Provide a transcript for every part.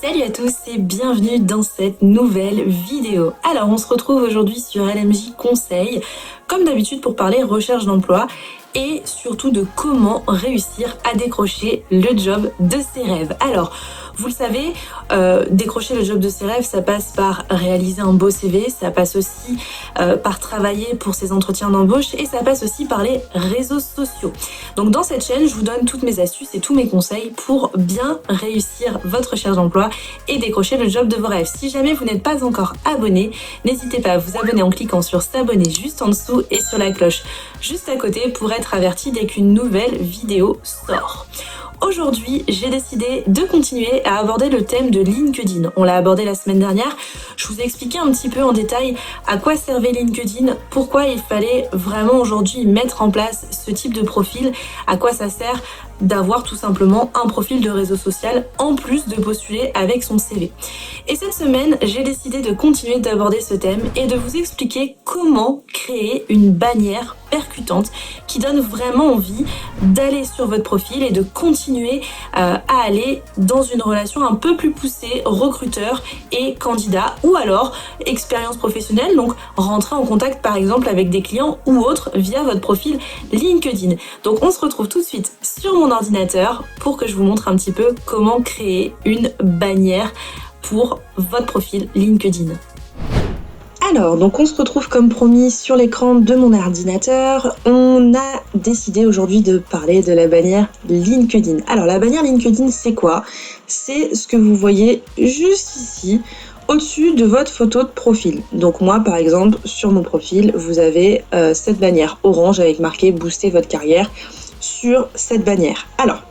Salut à tous et bienvenue dans cette nouvelle vidéo. Alors on se retrouve aujourd'hui sur LMJ Conseil, comme d'habitude pour parler recherche d'emploi et surtout de comment réussir à décrocher le job de ses rêves. Alors, vous le savez, décrocher le job de ses rêves, ça passe par réaliser un beau CV, ça passe aussi par travailler pour ses entretiens d'embauche et ça passe aussi par les réseaux sociaux. Donc dans cette chaîne, je vous donne toutes mes astuces et tous mes conseils pour bien réussir votre recherche d'emploi et décrocher le job de vos rêves. Si jamais vous n'êtes pas encore abonné, n'hésitez pas à vous abonner en cliquant sur s'abonner juste en dessous et sur la cloche juste à côté pour être averti dès qu'une nouvelle vidéo sort. Aujourd'hui, j'ai décidé de continuer à aborder le thème de LinkedIn. On l'a abordé la semaine dernière. Je vous ai expliqué un petit peu en détail à quoi servait LinkedIn, pourquoi il fallait vraiment aujourd'hui mettre en place ce type de profil, à quoi ça sert d'avoir tout simplement un profil de réseau social en plus de postuler avec son CV. Et cette semaine, j'ai décidé de continuer d'aborder ce thème et de vous expliquer comment créer une bannière percutante qui donne vraiment envie d'aller sur votre profil et de continuer à aller dans une relation un peu plus poussée recruteur et candidat ou alors expérience professionnelle, donc rentrer en contact par exemple avec des clients ou autres via votre profil LinkedIn. Donc on se retrouve tout de suite sur mon ordinateur pour que je vous montre un petit peu comment créer une bannière pour votre profil LinkedIn. Alors, donc on se retrouve comme promis sur l'écran de mon ordinateur. On a décidé aujourd'hui de parler de la bannière LinkedIn. Alors, la bannière LinkedIn, c'est quoi ? C'est ce que vous voyez juste ici, au-dessus de votre photo de profil. Donc moi, par exemple, sur mon profil, vous avez cette bannière orange avec marqué « Booster votre carrière » sur cette bannière. Alors,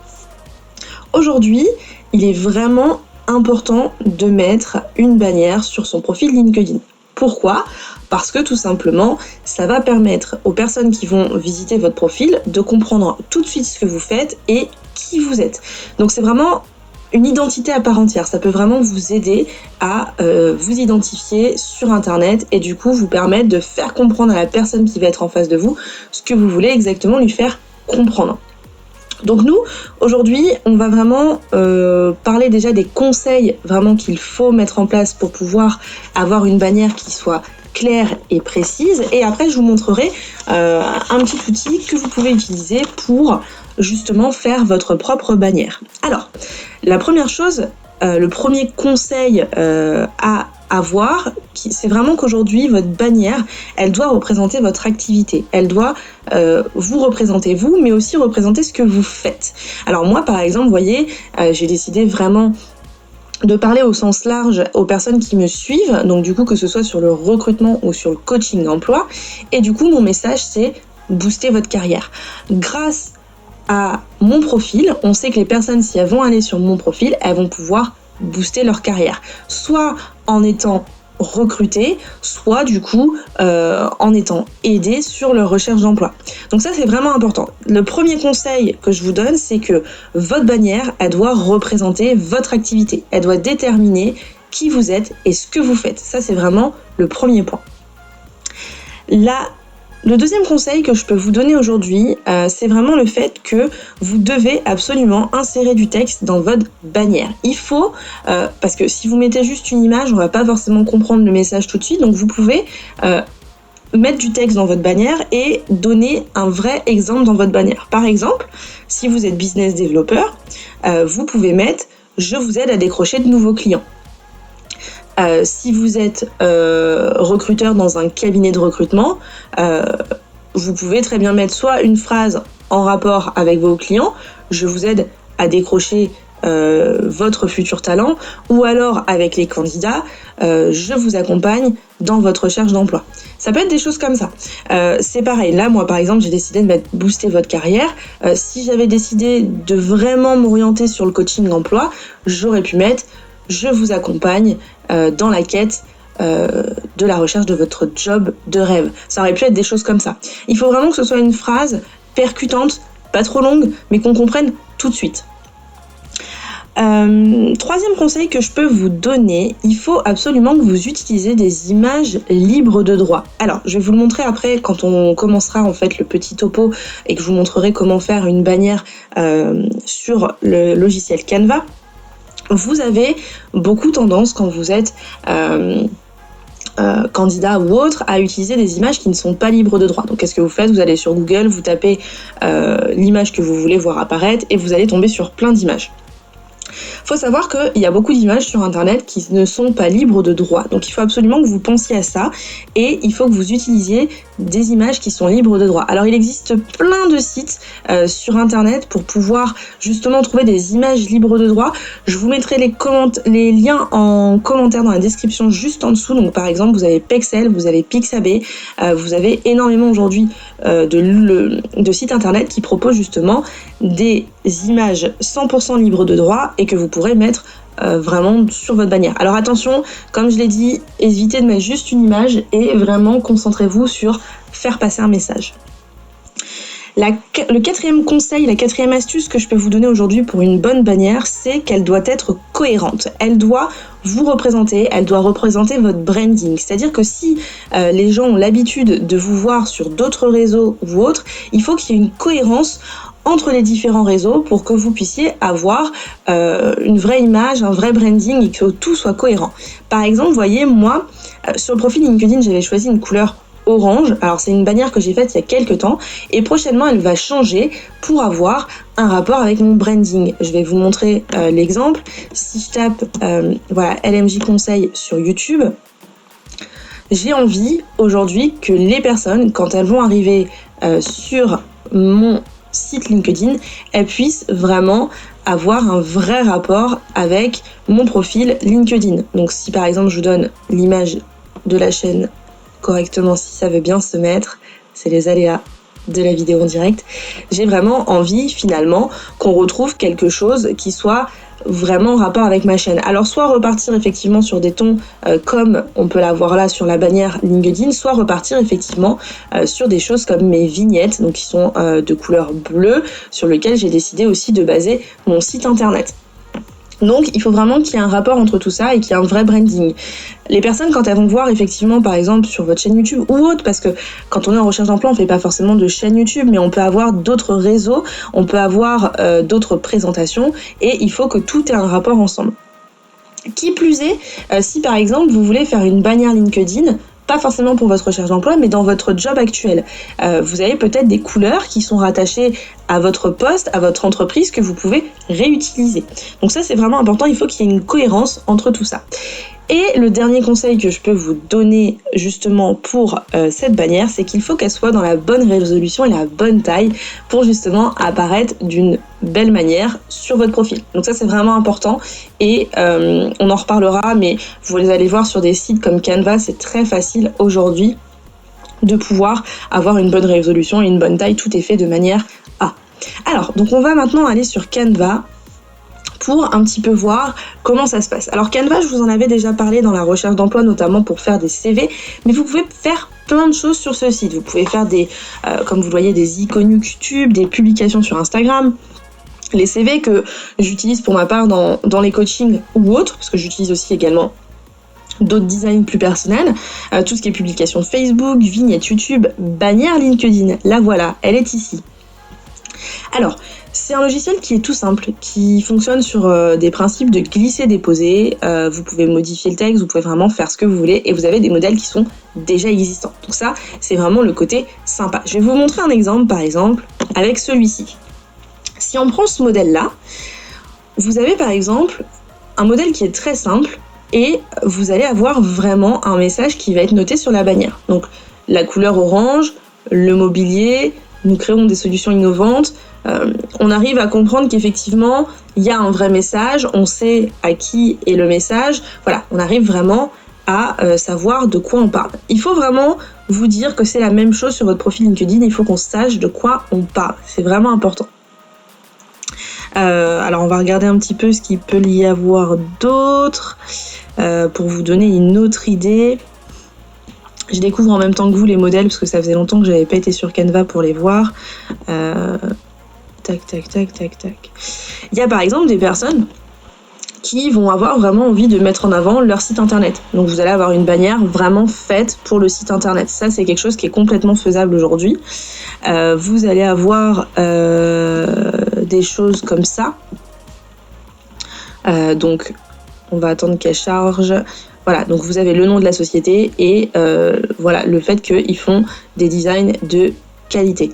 aujourd'hui, il est vraiment important de mettre une bannière sur son profil LinkedIn. Pourquoi ? Parce que tout simplement, ça va permettre aux personnes qui vont visiter votre profil de comprendre tout de suite ce que vous faites et qui vous êtes. Donc c'est vraiment une identité à part entière. Ça peut vraiment vous aider à vous identifier sur Internet et du coup vous permettre de faire comprendre à la personne qui va être en face de vous ce que vous voulez exactement lui faire comprendre. Donc nous, aujourd'hui, on va vraiment parler déjà des conseils vraiment qu'il faut mettre en place pour pouvoir avoir une bannière qui soit claire et précise. Et après, je vous montrerai un petit outil que vous pouvez utiliser pour justement faire votre propre bannière. Alors, la première chose, le premier conseil à avoir, c'est vraiment qu'aujourd'hui, votre bannière, elle doit représenter votre activité. Elle doit vous représenter vous, mais aussi représenter ce que vous faites. Alors moi, par exemple, vous voyez, j'ai décidé vraiment de parler au sens large aux personnes qui me suivent, donc du coup, que ce soit sur le recrutement ou sur le coaching d'emploi. Et du coup, mon message, c'est booster votre carrière. Grâce à mon profil, on sait que les personnes, si elles vont aller sur mon profil, elles vont pouvoir booster leur carrière, soit en étant recrutées, soit du coup en étant aidées sur leur recherche d'emploi. Donc ça, c'est vraiment important. Le premier conseil que je vous donne, c'est que votre bannière, elle doit représenter votre activité. Elle doit déterminer qui vous êtes et ce que vous faites. Ça, c'est vraiment le premier point. Le deuxième conseil que je peux vous donner aujourd'hui, c'est vraiment le fait que vous devez absolument insérer du texte dans votre bannière. Il faut, parce que si vous mettez juste une image, on va pas forcément comprendre le message tout de suite, donc vous pouvez mettre du texte dans votre bannière et donner un vrai exemple dans votre bannière. Par exemple, si vous êtes business développeur, vous pouvez mettre « Je vous aide à décrocher de nouveaux clients ». Si vous êtes recruteur dans un cabinet de recrutement, vous pouvez très bien mettre soit une phrase en rapport avec vos clients, je vous aide à décrocher votre futur talent, ou alors avec les candidats, je vous accompagne dans votre recherche d'emploi. Ça peut être des choses comme ça. C'est pareil, là moi par exemple j'ai décidé de mettre booster votre carrière. Si j'avais décidé de vraiment m'orienter sur le coaching d'emploi, j'aurais pu mettre je vous accompagne dans la quête de la recherche de votre job de rêve. Ça aurait pu être des choses comme ça. Il faut vraiment que ce soit une phrase percutante, pas trop longue, mais qu'on comprenne tout de suite. Troisième conseil que je peux vous donner, il faut absolument que vous utilisez des images libres de droit. Alors, je vais vous le montrer après quand on commencera en fait le petit topo et que je vous montrerai comment faire une bannière sur le logiciel Canva. vous avez beaucoup tendance quand vous êtes candidat ou autre à utiliser des images qui ne sont pas libres de droit. Donc qu'est-ce que vous faites ? Vous allez sur Google, vous tapez l'image que vous voulez voir apparaître et vous allez tomber sur plein d'images. Il faut savoir qu'il y a beaucoup d'images sur internet qui ne sont pas libres de droit. Donc il faut absolument que vous pensiez à ça et il faut que vous utilisiez des images qui sont libres de droit. Alors il existe plein de sites sur internet pour pouvoir justement trouver des images libres de droit. Je vous mettrai les liens en commentaire dans la description juste en dessous. Donc par exemple vous avez Pexel, vous avez Pixabay, vous avez énormément aujourd'hui de sites internet qui proposent justement des images 100% libres de droit et que vous pourrez mettre vraiment sur votre bannière. Alors attention, comme je l'ai dit, évitez de mettre juste une image et vraiment concentrez-vous sur faire passer un message. Le quatrième conseil, la quatrième astuce que je peux vous donner aujourd'hui pour une bonne bannière, c'est qu'elle doit être cohérente. Elle doit vous représenter, elle doit représenter votre branding. C'est-à-dire que si les gens ont l'habitude de vous voir sur d'autres réseaux ou autres, il faut qu'il y ait une cohérence entre les différents réseaux pour que vous puissiez avoir une vraie image, un vrai branding et que tout soit cohérent. Par exemple, vous voyez, moi, sur le profil LinkedIn, j'avais choisi une couleur orange. Alors c'est une bannière que j'ai faite il y a quelques temps et prochainement elle va changer pour avoir un rapport avec mon branding. Je vais vous montrer l'exemple. Si je tape LMJ Conseil sur YouTube, j'ai envie aujourd'hui que les personnes, quand elles vont arriver sur mon site LinkedIn, elles puissent vraiment avoir un vrai rapport avec mon profil LinkedIn. Donc si par exemple je vous donne l'image de la chaîne correctement, si ça veut bien se mettre, c'est les aléas de la vidéo en direct, j'ai vraiment envie finalement qu'on retrouve quelque chose qui soit vraiment en rapport avec ma chaîne. Alors soit repartir effectivement sur des tons comme on peut l'avoir là sur la bannière LinkedIn, soit repartir effectivement sur des choses comme mes vignettes, donc qui sont de couleur bleue, sur lesquelles j'ai décidé aussi de baser mon site internet. Donc il faut vraiment qu'il y ait un rapport entre tout ça et qu'il y ait un vrai branding. Les personnes, quand elles vont voir effectivement par exemple sur votre chaîne YouTube ou autre, parce que quand on est en recherche d'emploi on fait pas forcément de chaîne YouTube, mais on peut avoir d'autres réseaux, on peut avoir d'autres présentations et il faut que tout ait un rapport ensemble. Qui plus est, si par exemple vous voulez faire une bannière LinkedIn, pas forcément pour votre recherche d'emploi, mais dans votre job actuel. Vous avez peut-être des couleurs qui sont rattachées à votre poste, à votre entreprise, que vous pouvez réutiliser. Donc ça, c'est vraiment important, il faut qu'il y ait une cohérence entre tout ça. Et le dernier conseil que je peux vous donner justement pour cette bannière, c'est qu'il faut qu'elle soit dans la bonne résolution et la bonne taille pour justement apparaître d'une belle manière sur votre profil. Donc ça, c'est vraiment important et on en reparlera, mais vous allez voir sur des sites comme Canva, c'est très facile aujourd'hui de pouvoir avoir une bonne résolution et une bonne taille. Tout est fait de manière A. Alors, donc on va maintenant aller sur Canva pour un petit peu voir comment ça se passe. Alors Canva, je vous en avais déjà parlé dans la recherche d'emploi, notamment pour faire des CV, mais vous pouvez faire plein de choses sur ce site. Vous pouvez faire comme vous le voyez, des icônes YouTube, des publications sur Instagram, les CV que j'utilise pour ma part dans les coachings ou autres, parce que j'utilise aussi également d'autres designs plus personnels, tout ce qui est publication Facebook, vignette YouTube, bannière LinkedIn, la voilà, elle est ici. Alors, c'est un logiciel qui est tout simple, qui fonctionne sur des principes de glisser-déposer. Vous pouvez modifier le texte, vous pouvez vraiment faire ce que vous voulez et vous avez des modèles qui sont déjà existants. Donc ça, c'est vraiment le côté sympa. Je vais vous montrer un exemple, par exemple, avec celui-ci. Si on prend ce modèle-là, vous avez par exemple un modèle qui est très simple et vous allez avoir vraiment un message qui va être noté sur la bannière. Donc la couleur orange, le mobilier, nous créons des solutions innovantes. On arrive à comprendre qu'effectivement, il y a un vrai message, on sait à qui est le message. Voilà, on arrive vraiment à savoir de quoi on parle. Il faut vraiment vous dire que c'est la même chose sur votre profil LinkedIn, il faut qu'on sache de quoi on parle. C'est vraiment important. Alors on va regarder un petit peu ce qu'il peut y avoir d'autre pour vous donner une autre idée. Je découvre en même temps que vous les modèles parce que ça faisait longtemps que j'avais pas été sur Canva pour les voir. Tac. Il y a par exemple des personnes qui vont avoir vraiment envie de mettre en avant leur site internet. Donc vous allez avoir une bannière vraiment faite pour le site internet. Ça, c'est quelque chose qui est complètement faisable aujourd'hui. Vous allez avoir des choses comme ça. Donc on va attendre qu'elle charge. Voilà, donc vous avez le nom de la société et voilà, le fait qu'ils font des designs de qualité.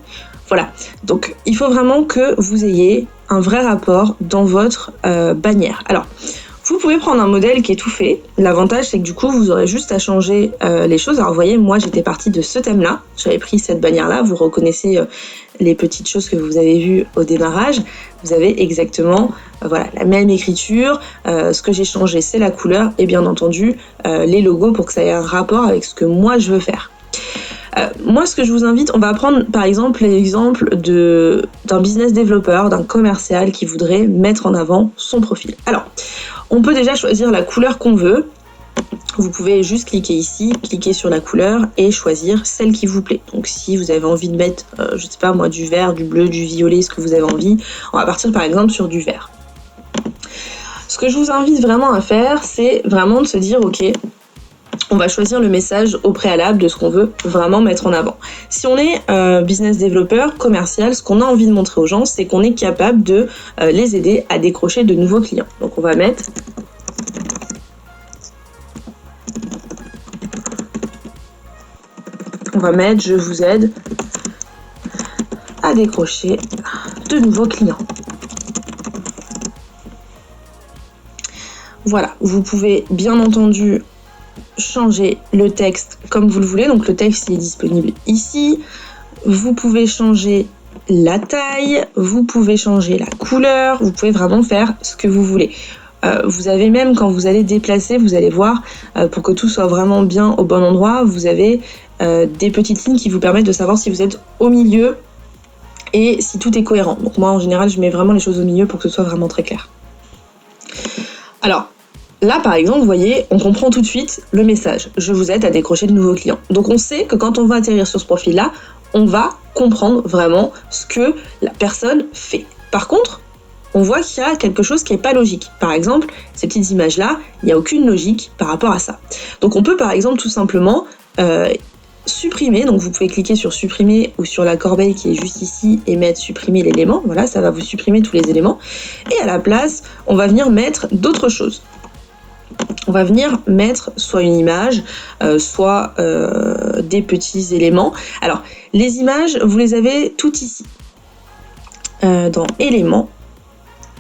Voilà, donc il faut vraiment que vous ayez un vrai rapport dans votre bannière. Alors, vous pouvez prendre un modèle qui est tout fait. L'avantage, c'est que du coup, vous aurez juste à changer les choses. Alors, vous voyez, moi, j'étais partie de ce thème-là. J'avais pris cette bannière-là. Vous reconnaissez les petites choses que vous avez vues au démarrage. Vous avez exactement voilà, la même écriture. Ce que j'ai changé, c'est la couleur et bien entendu, les logos pour que ça ait un rapport avec ce que moi, je veux faire. Moi, ce que je vous invite, on va prendre par exemple l'exemple d'un business développeur, d'un commercial qui voudrait mettre en avant son profil. Alors, on peut déjà choisir la couleur qu'on veut. Vous pouvez juste cliquer ici, cliquer sur la couleur et choisir celle qui vous plaît. Donc si vous avez envie de mettre, je sais pas moi, du vert, du bleu, du violet, ce que vous avez envie, on va partir par exemple sur du vert. Ce que je vous invite vraiment à faire, c'est vraiment de se dire, ok, on va choisir le message au préalable de ce qu'on veut vraiment mettre en avant. Si on est business développeur, commercial, ce qu'on a envie de montrer aux gens, c'est qu'on est capable de les aider à décrocher de nouveaux clients. Donc on va mettre je vous aide à décrocher de nouveaux clients. Voilà, vous pouvez bien entendu changer le texte comme vous le voulez. Donc le texte il est disponible ici. Vous pouvez changer la taille, vous pouvez changer la couleur, vous pouvez vraiment faire ce que vous voulez. Vous avez même, quand vous allez déplacer, vous allez voir, pour que tout soit vraiment bien au bon endroit, vous avez des petites lignes qui vous permettent de savoir si vous êtes au milieu et si tout est cohérent. Donc moi, en général, je mets vraiment les choses au milieu pour que ce soit vraiment très clair. Alors, là, par exemple, vous voyez, on comprend tout de suite le message. Je vous aide à décrocher de nouveaux clients. Donc on sait que quand on va atterrir sur ce profil-là, on va comprendre vraiment ce que la personne fait. Par contre, on voit qu'il y a quelque chose qui n'est pas logique. Par exemple, ces petites images-là, il n'y a aucune logique par rapport à ça. Donc on peut par exemple tout simplement supprimer, donc vous pouvez cliquer sur supprimer ou sur la corbeille qui est juste ici et mettre supprimer l'élément. Voilà, ça va vous supprimer tous les éléments. Et à la place, on va venir mettre d'autres choses. On va venir mettre soit une image, soit des petits éléments. Alors, les images, vous les avez toutes ici. Dans éléments,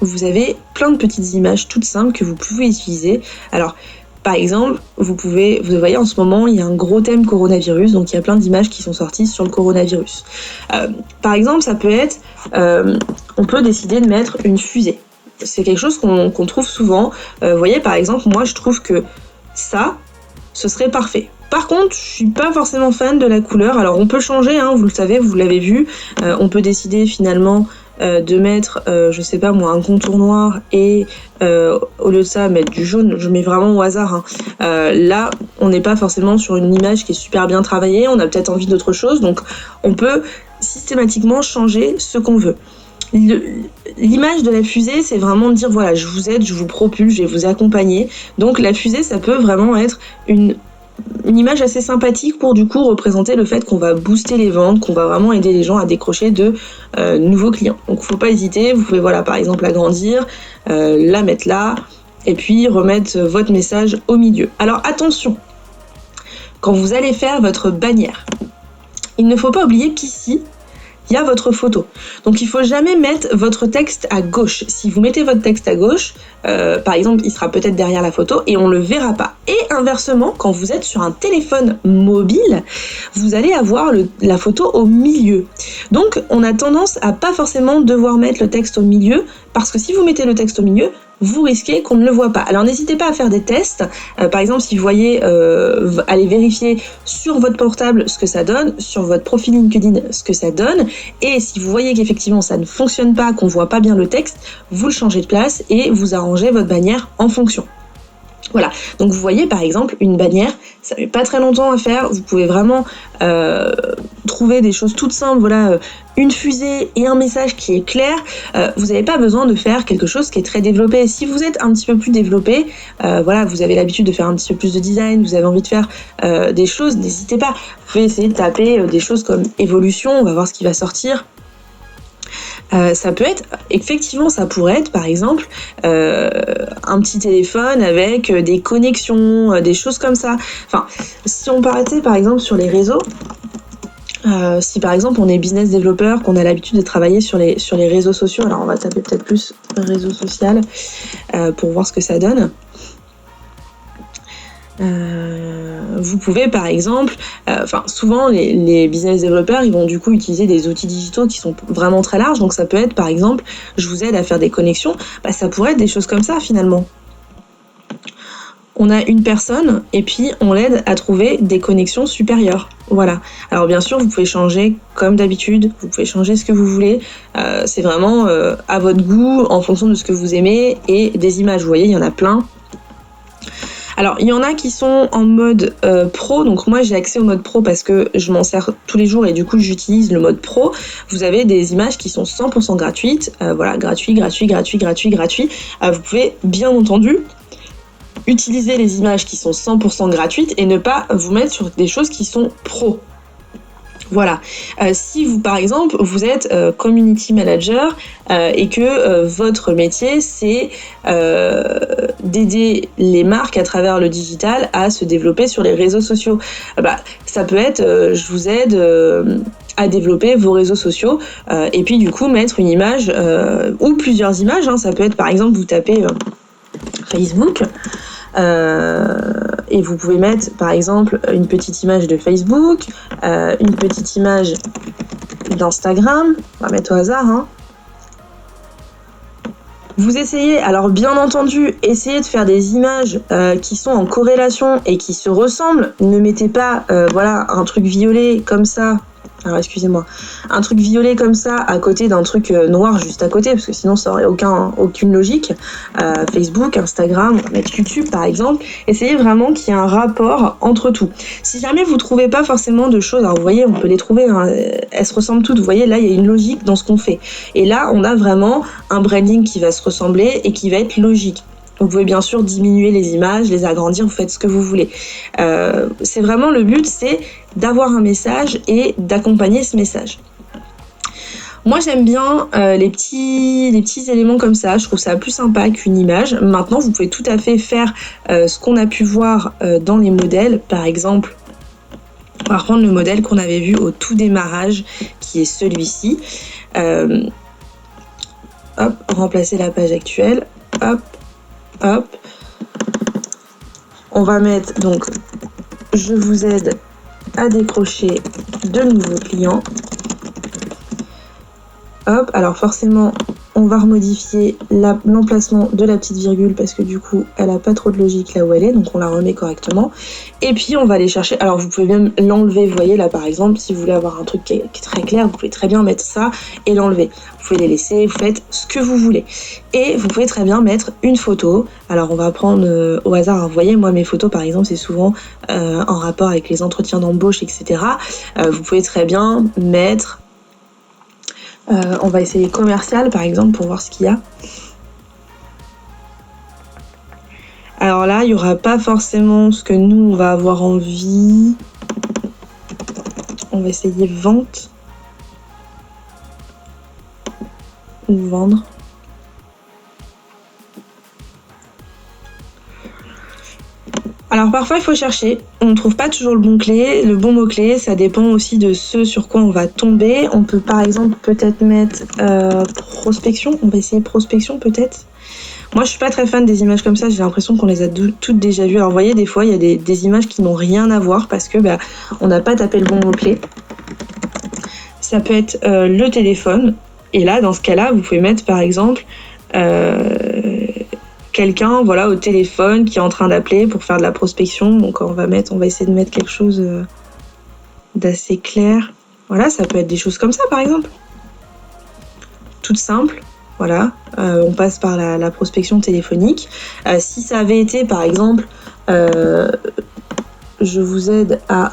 vous avez plein de petites images toutes simples que vous pouvez utiliser. Alors, par exemple, vous voyez en ce moment, il y a un gros thème coronavirus, donc il y a plein d'images qui sont sorties sur le coronavirus. Par exemple, ça peut être, on peut décider de mettre une fusée. C'est quelque chose qu'on trouve souvent. Vous voyez, par exemple, moi, je trouve que ça, ce serait parfait. Par contre, je suis pas forcément fan de la couleur. Alors, on peut changer, hein, vous le savez, vous l'avez vu. On peut décider finalement de mettre, je sais pas moi, un contour noir et au lieu de ça, mettre du jaune. Je mets vraiment au hasard. Hein. Là, on n'est pas forcément sur une image qui est super bien travaillée. On a peut-être envie d'autre chose. Donc, on peut systématiquement changer ce qu'on veut. L'image de la fusée, c'est vraiment de dire voilà, je vous aide, je vous propulse, je vais vous accompagner. Donc la fusée, ça peut vraiment être une image assez sympathique pour du coup représenter le fait qu'on va booster les ventes, qu'on va vraiment aider les gens à décrocher de nouveaux clients. Donc faut pas hésiter, vous pouvez voilà par exemple l'agrandir, la mettre là, et puis remettre votre message au milieu. Alors attention, quand vous allez faire votre bannière, il ne faut pas oublier qu'ici, il y a votre photo. Donc il ne faut jamais mettre votre texte à gauche. Si vous mettez votre texte à gauche, par exemple, il sera peut-être derrière la photo et on ne le verra pas. Et inversement, quand vous êtes sur un téléphone mobile, vous allez avoir la photo au milieu. Donc on a tendance à pas forcément devoir mettre le texte au milieu, parce que si vous mettez le texte au milieu, vous risquez qu'on ne le voit pas. Alors n'hésitez pas à faire des tests. Par exemple, si vous voyez, allez vérifier sur votre portable ce que ça donne, sur votre profil LinkedIn ce que ça donne, et si vous voyez qu'effectivement ça ne fonctionne pas, qu'on voit pas bien le texte, vous le changez de place et vous arrangez votre bannière en fonction. Voilà, donc vous voyez par exemple une bannière, ça met pas très longtemps à faire, vous pouvez vraiment trouver des choses toutes simples, voilà, une fusée et un message qui est clair, vous n'avez pas besoin de faire quelque chose qui est très développé. Si vous êtes un petit peu plus développé, voilà, vous avez l'habitude de faire un petit peu plus de design, vous avez envie de faire des choses, n'hésitez pas, vous pouvez essayer de taper des choses comme évolution, on va voir ce qui va sortir. Ça peut être, effectivement, ça pourrait être par exemple un petit téléphone avec des connexions, des choses comme ça. Enfin, si on partait par exemple sur les réseaux, si par exemple on est business développeur, qu'on a l'habitude de travailler sur les réseaux sociaux, alors on va taper peut-être plus réseau social pour voir ce que ça donne. Vous pouvez par exemple, souvent les business développeurs ils vont du coup utiliser des outils digitaux qui sont vraiment très larges, donc ça peut être par exemple je vous aide à faire des connexions, ça pourrait être des choses comme ça finalement. On a une personne et puis on l'aide à trouver des connexions supérieures. Voilà. Alors bien sûr, vous pouvez changer comme d'habitude, vous pouvez changer ce que vous voulez. C'est vraiment à votre goût, en fonction de ce que vous aimez et des images. Vous voyez, il y en a plein. Alors, il y en a qui sont en mode pro, donc moi j'ai accès au mode pro parce que je m'en sers tous les jours et du coup j'utilise le mode pro. Vous avez des images qui sont 100% gratuites, voilà, gratuit. Vous pouvez bien entendu utiliser les images qui sont 100% gratuites et ne pas vous mettre sur des choses qui sont pro. Voilà. Si vous, par exemple, vous êtes community manager et que votre métier, c'est d'aider les marques à travers le digital à se développer sur les réseaux sociaux, ça peut être je vous aide à développer vos réseaux sociaux et puis du coup mettre une image ou plusieurs images. Ça peut être par exemple vous tapez Facebook. Et vous pouvez mettre par exemple une petite image de Facebook, une petite image d'Instagram, on va mettre au hasard. Vous essayez, alors bien entendu, essayez de faire des images qui sont en corrélation et qui se ressemblent. Ne mettez pas un truc violet comme ça. Alors excusez-moi, un truc violet comme ça à côté d'un truc noir juste à côté, parce que sinon ça aurait aucune logique. Facebook, Instagram, on va mettre YouTube par exemple. Essayez vraiment qu'il y ait un rapport entre tout. Si jamais vous trouvez pas forcément de choses, alors vous voyez, on peut les trouver, elles se ressemblent toutes. Vous voyez, là il y a une logique dans ce qu'on fait. Et là, on a vraiment un branding qui va se ressembler et qui va être logique. Vous pouvez bien sûr diminuer les images, les agrandir, vous faites ce que vous voulez. C'est vraiment le but, c'est d'avoir un message et d'accompagner ce message. Moi j'aime bien les petits éléments comme ça, je trouve ça plus sympa qu'une image. Maintenant vous pouvez tout à fait faire ce qu'on a pu voir dans les modèles. Par exemple, on va reprendre le modèle qu'on avait vu au tout démarrage qui est celui-ci. Remplacer la page actuelle. Hop. On va mettre donc je vous aide à décrocher de nouveaux clients. Hop, alors forcément, on va remodifier l'emplacement de la petite virgule parce que du coup, elle a pas trop de logique là où elle est, donc on la remet correctement. Et puis, on va aller chercher. Alors, vous pouvez même l'enlever, vous voyez là par exemple, si vous voulez avoir un truc qui est très clair, vous pouvez très bien mettre ça et l'enlever. Vous pouvez les laisser, vous faites ce que vous voulez. Et vous pouvez très bien mettre une photo. Alors, on va prendre au hasard. Alors, vous voyez, moi, mes photos, par exemple, c'est souvent en rapport avec les entretiens d'embauche, etc. Vous pouvez très bien mettre... on va essayer commercial par exemple pour voir ce qu'il y a. Alors là, il n'y aura pas forcément ce que nous on va avoir envie. On va essayer vente ou vendre. Alors parfois il faut chercher, on ne trouve pas toujours le bon mot-clé, ça dépend aussi de ce sur quoi on va tomber. On peut par exemple peut-être mettre prospection, on va essayer prospection peut-être. Moi je suis pas très fan des images comme ça, j'ai l'impression qu'on les a toutes déjà vues. Alors vous voyez, des fois il y a des images qui n'ont rien à voir parce que on n'a pas tapé le bon mot-clé. Ça peut être le téléphone, et là dans ce cas-là vous pouvez mettre par exemple... quelqu'un au téléphone qui est en train d'appeler pour faire de la prospection. Donc on va essayer de mettre quelque chose d'assez clair. Voilà, ça peut être des choses comme ça par exemple. Toute simple. Voilà, on passe par la prospection téléphonique. Si ça avait été par exemple je vous aide à,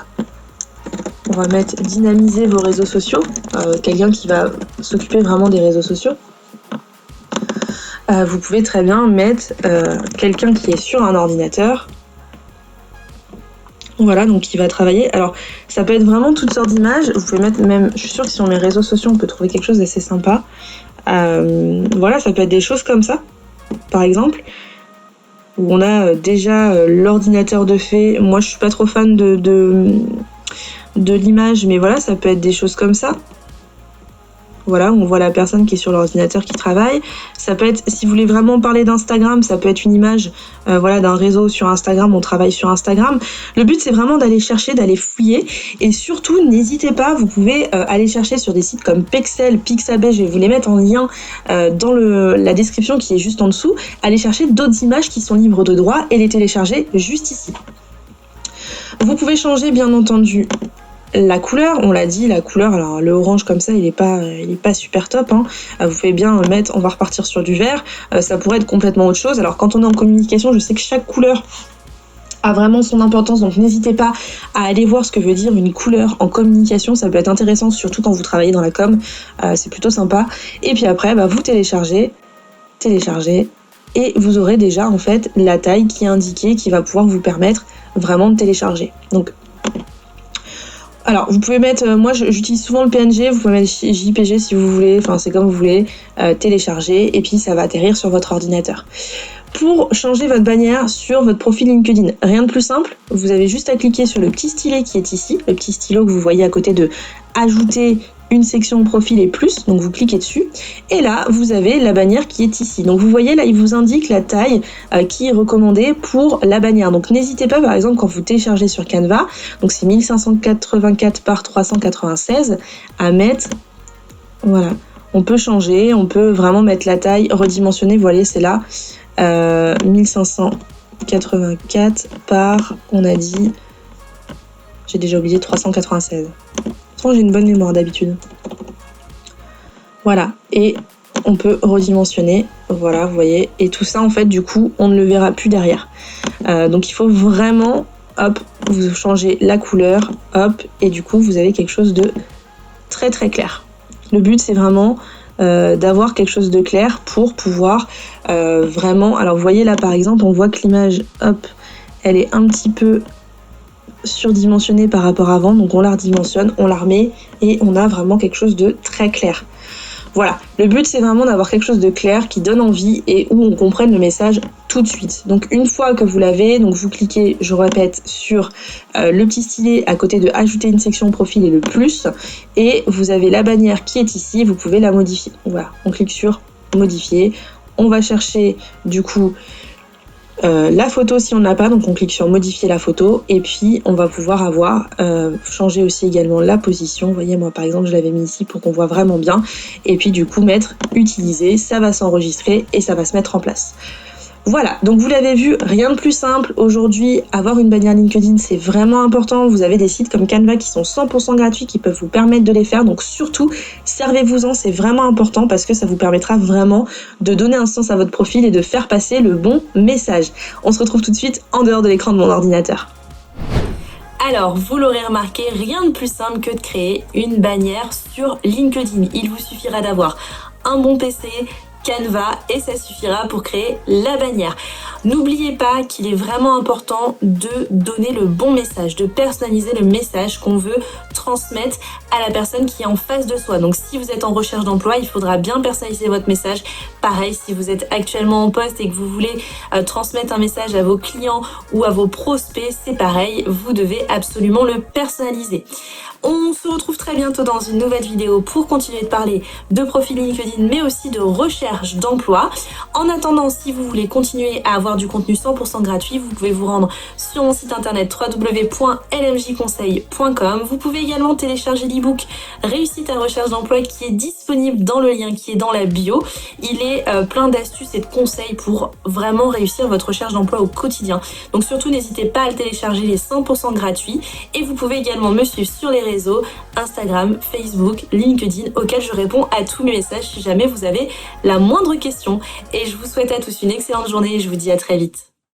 on va mettre dynamiser vos réseaux sociaux, quelqu'un qui va s'occuper vraiment des réseaux sociaux. Vous pouvez très bien mettre quelqu'un qui est sur un ordinateur. Voilà, donc qui va travailler. Alors, ça peut être vraiment toutes sortes d'images. Vous pouvez mettre même, je suis sûre que sur mes réseaux sociaux, on peut trouver quelque chose d'assez sympa. Voilà, ça peut être des choses comme ça, par exemple, où on a déjà l'ordinateur de fait. Moi, je suis pas trop fan de l'image, mais voilà, ça peut être des choses comme ça. Voilà, on voit la personne qui est sur l'ordinateur qui travaille. Ça peut être, si vous voulez vraiment parler d'Instagram, ça peut être une image voilà, d'un réseau sur Instagram, on travaille sur Instagram. Le but, c'est vraiment d'aller chercher, d'aller fouiller. Et surtout, n'hésitez pas, vous pouvez aller chercher sur des sites comme Pexel, Pixabay, je vais vous les mettre en lien dans la description qui est juste en dessous. Allez chercher d'autres images qui sont libres de droit et les télécharger juste ici. Vous pouvez changer, bien entendu, la couleur, on l'a dit, la couleur, alors le orange comme ça, il est pas super top, hein. Vous pouvez bien mettre, on va repartir sur du vert, ça pourrait être complètement autre chose. Alors quand on est en communication, je sais que chaque couleur a vraiment son importance, donc n'hésitez pas à aller voir ce que veut dire une couleur en communication, ça peut être intéressant, surtout quand vous travaillez dans la com, c'est plutôt sympa. Et puis après, vous téléchargez, et vous aurez déjà en fait la taille qui est indiquée, qui va pouvoir vous permettre vraiment de télécharger. Donc alors, vous pouvez mettre, moi j'utilise souvent le PNG, vous pouvez mettre JPG si vous voulez, enfin c'est comme vous voulez, télécharger, et puis ça va atterrir sur votre ordinateur. Pour changer votre bannière sur votre profil LinkedIn, rien de plus simple, vous avez juste à cliquer sur le petit stylet qui est ici, le petit stylo que vous voyez à côté de ajouter une section profil et plus, donc vous cliquez dessus, et là vous avez la bannière qui est ici. Donc vous voyez là, il vous indique la taille qui est recommandée pour la bannière. Donc n'hésitez pas, par exemple, quand vous téléchargez sur Canva, donc c'est 1584 par 396, à mettre, voilà, on peut changer, on peut vraiment mettre la taille redimensionnée, vous voyez, c'est là, 1584 par, on a dit, j'ai déjà oublié, 396. J'ai une bonne mémoire d'habitude. Voilà, et on peut redimensionner, voilà, vous voyez, et tout ça en fait du coup on ne le verra plus derrière. Donc il faut vraiment, hop, vous changez la couleur, hop, et du coup vous avez quelque chose de très très clair. Le but c'est vraiment d'avoir quelque chose de clair pour pouvoir vraiment, alors vous voyez là par exemple on voit que l'image, hop, elle est un petit peu surdimensionnée par rapport à avant, donc on la redimensionne, on la remet et on a vraiment quelque chose de très clair. Voilà, le but c'est vraiment d'avoir quelque chose de clair qui donne envie et où on comprenne le message tout de suite. Donc une fois que vous l'avez, donc vous cliquez, je répète, sur le petit stylet à côté de ajouter une section profil et le plus, et vous avez la bannière qui est ici, vous pouvez la modifier. Voilà, on clique sur modifier, on va chercher du coup la photo si on n'a pas, donc on clique sur modifier la photo et puis on va pouvoir avoir changer aussi également la position. Vous voyez, moi par exemple je l'avais mis ici pour qu'on voit vraiment bien, et puis du coup mettre utiliser, ça va s'enregistrer et ça va se mettre en place. Voilà, donc vous l'avez vu, rien de plus simple. Aujourd'hui, avoir une bannière LinkedIn, c'est vraiment important. Vous avez des sites comme Canva qui sont 100% gratuits, qui peuvent vous permettre de les faire. Donc surtout, servez-vous-en, c'est vraiment important parce que ça vous permettra vraiment de donner un sens à votre profil et de faire passer le bon message. On se retrouve tout de suite en dehors de l'écran de mon ordinateur. Alors, vous l'aurez remarqué, rien de plus simple que de créer une bannière sur LinkedIn. Il vous suffira d'avoir un bon PC, Canva, et ça suffira pour créer la bannière. N'oubliez pas qu'il est vraiment important de donner le bon message, de personnaliser le message qu'on veut transmettre à la personne qui est en face de soi. Donc si vous êtes en recherche d'emploi, il faudra bien personnaliser votre message. Pareil, si vous êtes actuellement en poste et que vous voulez transmettre un message à vos clients ou à vos prospects, c'est pareil, vous devez absolument le personnaliser. On se retrouve très bientôt dans une nouvelle vidéo pour continuer de parler de profil LinkedIn, mais aussi de recherche d'emploi. En attendant, si vous voulez continuer à avoir du contenu 100% gratuit, vous pouvez vous rendre sur mon site internet www.lmjconseil.com. Vous pouvez également télécharger l'ebook Réussite à recherche d'emploi qui est disponible dans le lien qui est dans la bio. Il est plein d'astuces et de conseils pour vraiment réussir votre recherche d'emploi au quotidien. Donc surtout, n'hésitez pas à le télécharger, il est 100% gratuit. Et vous pouvez également me suivre sur les réseaux Instagram, Facebook, LinkedIn, auxquels je réponds à tous mes messages si jamais vous avez la moindre question. Et je vous souhaite à tous une excellente journée et je vous dis à très vite.